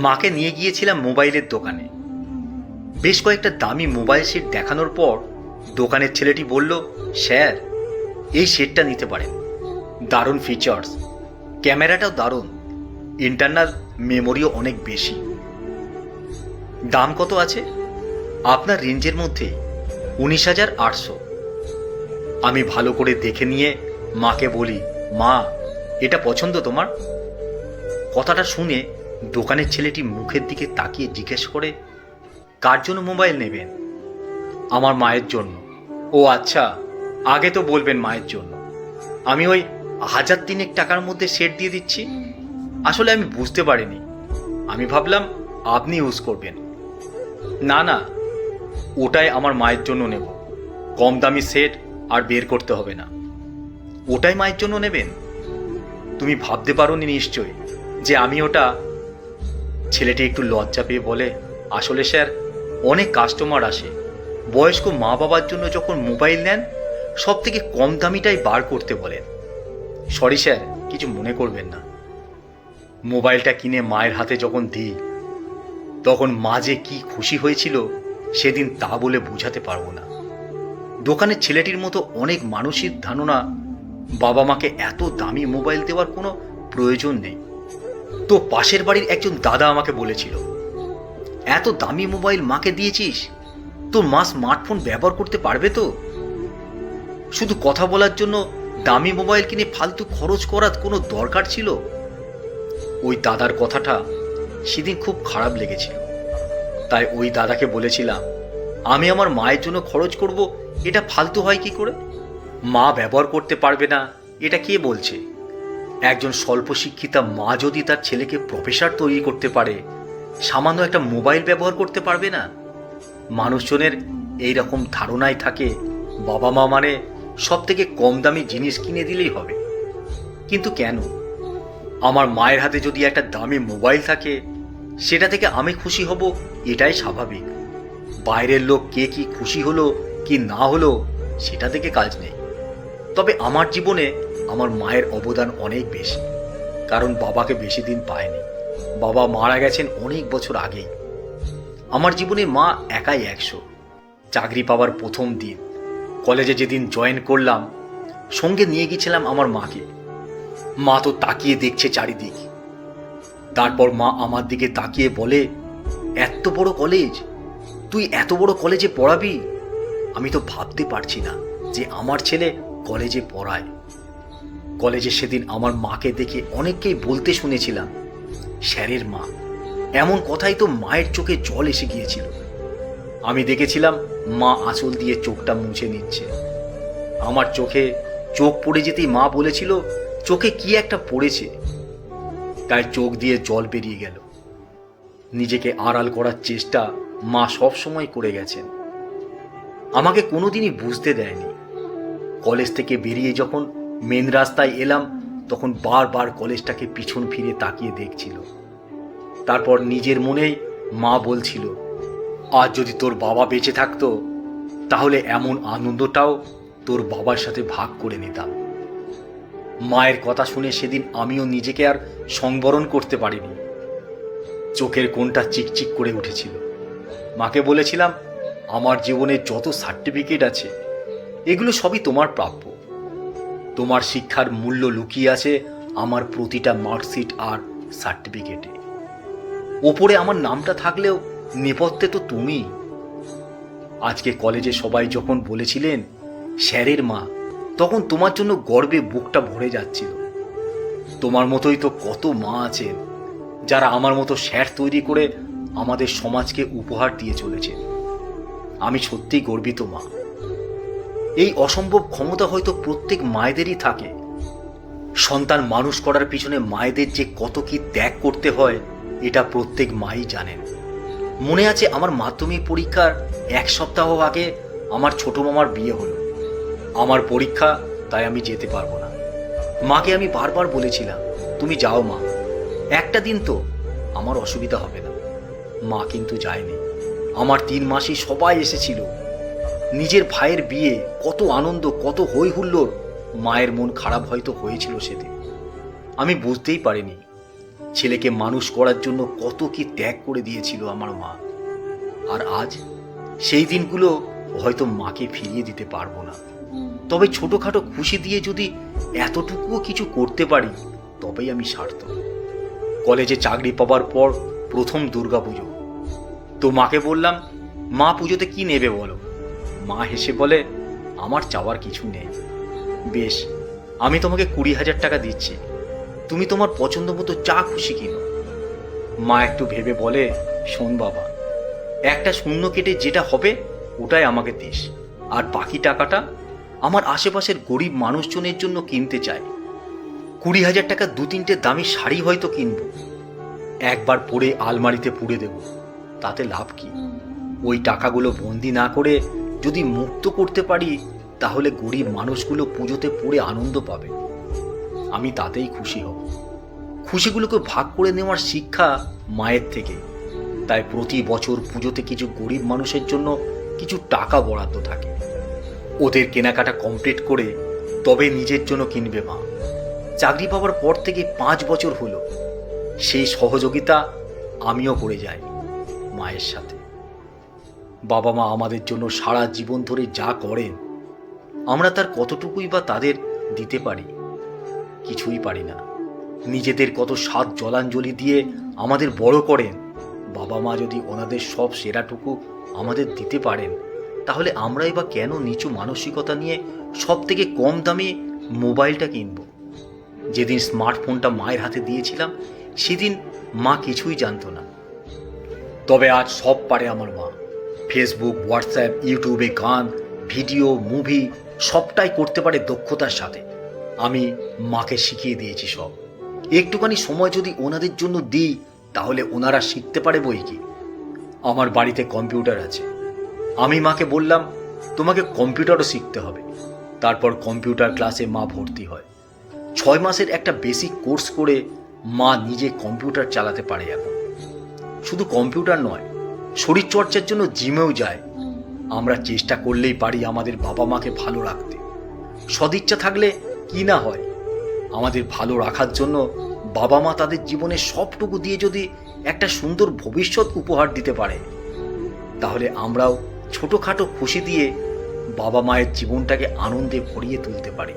মাকে নিয়ে গিয়েছিলাম মোবাইলের দোকানে। বেশ কয়েকটা দামি মোবাইল সেট দেখানোর পর দোকানের ছেলেটি বলল, স্যার এই সেটটা নিতে পারেন, দারুণ ফিচার্স, ক্যামেরাটাও দারুণ, ইন্টারনাল মেমোরিও অনেক বেশি। দাম কত আছে? আপনার রেঞ্জের মধ্যে 19,800। আমি ভালো করে দেখে নিয়ে মাকে বলি, মা এটা পছন্দ তোমার? কথাটা শুনে দোকানের ছেলেটি মুখের দিকে তাকিয়ে জিজ্ঞেস করে, কার জন্য মোবাইল নেবেন? আমার মায়ের জন্য। ও আচ্ছা, আগে তো বলবেন মায়ের জন্য। আমি ওই 1,000 টাকার মধ্যে সেট দিয়ে দিচ্ছি। আসলে আমি বুঝতে পারিনি, আমি ভাবলাম আপনি ইউজ করবেন। না না, ওটাই আমার মায়ের জন্য নেব, কম দামি সেট আর বের করতে হবে না। ওটাই মায়ের জন্য নেবেন? তুমি ভাবতে পারোনি নিশ্চয় যে আমি ওটা। ছেলেটি একটু লজ্জা পেয়ে বলে, আসলে স্যার অনেক কাস্টমার আসে, বয়স্ক মা বাবার জন্য যখন মোবাইল নেন সব থেকে কম দামিটাই বার করতে বলেন। সরি স্যার, কিছু মনে করবেন না। মোবাইলটা কিনে মায়ের হাতে যখন দিই তখন মা যে কি খুশি হয়েছিল সেদিন তা বলে বোঝাতে পারবো না। দোকানের ছেলেটির মতো অনেক মানুষের ধারণা বাবা মাকে এত দামি মোবাইল দেওয়ার কোনো প্রয়োজন নেই। তো পাশের বাড়ির একজন দাদা আমাকে বলেছিল, এত দামি মোবাইল মাকে দিয়েছিস, তোর মা স্মার্টফোন ব্যবহার করতে পারবে তো? শুধু কথা বলার জন্য দামি মোবাইল কিনে ফালতু খরচ করার কোনো দরকার ছিল? ওই দাদার কথাটা সেদিন খুব খারাপ লেগেছিল। তাই ওই দাদাকে বলেছিলাম, আমি আমার মায়ের জন্য খরচ করব, এটা ফালতু হয় কি করে? মা ব্যবহার করতে পারবে না এটা কে বলছে? একজন স্বল্প শিক্ষিতা মা যদি তার ছেলেকে প্রফেসর তৈরি করতে পারে, সামান্য একটা মোবাইল ব্যবহার করতে পারবে না? মানুষজনের এই রকম ধারণায় থাকে বাবা মা মানে সব থেকে কম দামি জিনিস কিনে দিলেই হবে। কিন্তু কেন? আমার মায়ের হাতে যদি একটা দামি মোবাইল থাকে সেটা থেকে আমি খুশি হব, এটাই স্বাভাবিক। বাইরের লোক কে কি খুশি হলো কি না হলো সেটা থেকে কাজ নেই। তবে আমার জীবনে আমার মায়ের অবদান অনেক বেশি, কারণ বাবাকে বেশি দিন পায়নি। বাবা মারা গেছেন অনেক বছর আগেই। আমার জীবনে মা একাই 100। চাকরি পাওয়ার প্রথম দিন কলেজে যেদিন জয়েন করলাম, সঙ্গে নিয়ে গিয়েছিলাম আমার মাকে। মা তো তাকিয়ে দেখছে চারিদিক। তারপর মা আমার দিকে তাকিয়ে বলে, এত বড় কলেজ, তুই এত বড় কলেজে পড়াবি? আমি তো ভাবতে পারছি না যে আমার ছেলে কলেজে পড়ায়। কলেজে সেদিন আমার মাকে দেখে অনেককেই বলতে শুনেছিলাম, স্যারের মা। এমন কথাই তো মায়ের চোখে জল এসে গিয়েছিল। আমি দেখেছিলাম মা আঁচল দিয়ে চোখটা মুছে নিচ্ছে। আমার চোখে চোখ পড়ে যেতেই মা বলেছিল, চোখে কি একটা পড়েছে। তাই চোখ দিয়ে জল বেরিয়ে গেল। নিজেকে আড়াল করার চেষ্টা মা সব সময় করে গেছেন, আমাকে কোনোদিনই বুঝতে দেয়নি। কলেজ থেকে বেরিয়ে যখন মেন রাস্তায় এলাম তখন বারবার কলেজটাকে পিছন ফিরে তাকিয়ে দেখছিল। তারপর নিজের মনেই মা বলছিল, আজ যদি তোর বাবা বেঁচে থাকতো তাহলে এমন আনন্দটাও তোর বাবার সাথে ভাগ করে নিতাম। মায়ের কথা শুনে সেদিন আমিও নিজেকে আর সংবরণ করতে পারিনি। চোখের কোণটা চিকচিক করে উঠেছিল। মাকে বলেছিলাম, আমার জীবনে যত সার্টিফিকেট আছে এগুলো সবই তোমার প্রাপ্য। তোমার শিক্ষার মূল্য লুকিয়ে আছে আমার প্রতিটা মার্কশিট আর সার্টিফিকেটে। ওপরে আমার নামটা থাকলেও নেপথ্যে তো তুমি। আজকে কলেজে সবাই যখন বলেছিলেন স্যারের মা, তখন তোমার জন্য গর্বে বুকটা ভরে যাচ্ছিল। তোমার মতোই তো কত মা আছেন যারা আমার মতো স্যার তৈরি করে আমাদের সমাজকে উপহার দিয়ে চলেছে। আমি সত্যিই গর্বিত মা। এই অসম্ভব ক্ষমতা হয়তো প্রত্যেক মায়েদেরই থাকে। সন্তান মানুষ করার পিছনে মায়েদের যে কত কি ত্যাগ করতে হয় এটা প্রত্যেক মাই জানেন। মনে আছে আমার মাধ্যমিক পরীক্ষার 1 সপ্তাহ আগে আমার ছোট মামার বিয়ে হলো। আমার পরীক্ষা, তাই আমি যেতে পারবো না। মাকে আমি বারবার বলেছিলাম, তুমি যাও মা, একটা দিন তো, আমার অসুবিধা হবে না। মা কিন্তু যায়নি। আমার 3 মাসই সবাই এসেছিল। নিজের ভাইয়ের বিয়ে, কত আনন্দ, কত হই হুল্লোড়। মায়ের মন খারাপ হয়তো হয়েছিল সেদিন, আমি বুঝতেই পারিনি। ছেলেকে মানুষ করার জন্য কত কি ত্যাগ করে দিয়েছিল আমার মা। আর আজ সেই দিনগুলো হয়তো মাকে ফিরিয়ে দিতে পারবো না, তবে ছোটখাটো খুশি দিয়ে যদি এতটুকুও কিছু করতে পারি তবেই আমি সার্থক। কলেজে চাকরি পাবার পর প্রথম দুর্গাপুজো, তো মাকে বললাম, মা পুজোতে কি নেবে বলো? মা হেসে বলে, আমার চাওয়ার কিছু নেই। বেশ, আমি তোমাকে 20,000 টাকা দিচ্ছি, তুমি তোমার পছন্দ মতো যা খুশি কিনো। মা একটু ভেবে বলে, শোন বাবা, একটা শূন্য কেটে যেটা হবে ওটাই আমাকে দিস, আর বাকি টাকাটা আমার আশেপাশের গরিব মানুষজনের জন্য কিনতে চাই। 20,000 টাকা 2-3টে দামি শাড়ি হয়তো কিনবো, একবার পরে আলমারিতে পুড়ে দেব, তাতে লাভ কি? ওই টাকাগুলো বন্দি না করে যদি মুক্ত করতে পারি তাহলে গরিব মানুষগুলো পুজোতে পড়ে আনন্দ পাবে, আমি তাতেই খুশি হব। খুশিগুলোকে ভাগ করে নেওয়ার শিক্ষা মায়ের থেকে, তাই প্রতি বছর পুজোতে কিছু গরিব মানুষের জন্য কিছু টাকা বরাদ্দ থাকে। ওদের কেনাকাটা কমপ্লিট করে তবে নিজের জন্য কিনবে মা। চাকরি পাওয়ার পর থেকে 5 বছর হলো, সেই সহযোগিতা আমিও করে যাই মায়ের সাথে। বাবা মা আমাদের জন্য সারা জীবন ধরে যা করেন, আমরা তার কতটুকুই বা তাদের দিতে পারি? কিছুই পারি না। নিজেদের কত স্বাদ জলাঞ্জলি দিয়ে আমাদের বড় করেন, বাবা মা যদি ওনাদের সব সেরাটুকু আমাদের দিতে পারেন, তাহলে আমরাই বা কেন নিচু মানসিকতা নিয়ে সব থেকে কম দামে মোবাইলটা কিনব? যেদিন স্মার্টফোনটা মায়ের হাতে দিয়েছিলাম সেদিন মা কিছুই জানতো না, তবে আজ সব পারে আমার মা। ফেসবুক, হোয়াটসঅ্যাপ, ইউটিউবে গান, ভিডিও, মুভি সবটাই করতে পারে দক্ষতার সাথে। আমি মাকে শিখিয়ে দিয়েছি সব। একটুখানি সময় যদি ওনাদের জন্য দিই তাহলে ওনারা শিখতে পারে বই কি। আমার বাড়িতে কম্পিউটার আছে, আমি মাকে বললাম, তোমাকে কম্পিউটারও শিখতে হবে। তারপর কম্পিউটার ক্লাসে মা ভর্তি হয়। 6 মাসের একটা বেসিক কোর্স করে মা নিজে কম্পিউটার চালাতে পারে এখন। শুধু কম্পিউটার নয়, শরীরচর্চার জন্য জিমেও যায়। আমরা চেষ্টা করলেই পারি আমাদের বাবা মাকে ভালো রাখতে। সদিচ্ছা থাকলে কি না হয়। আমাদের ভালো রাখার জন্য বাবা মা তাদের জীবনের সবটুকু দিয়ে যদি একটা সুন্দর ভবিষ্যৎ উপহার দিতে পারে, তাহলে আমরাও ছোটোখাটো খুশি দিয়ে বাবা মায়ের জীবনটাকে আনন্দে ভরিয়ে তুলতে পারি।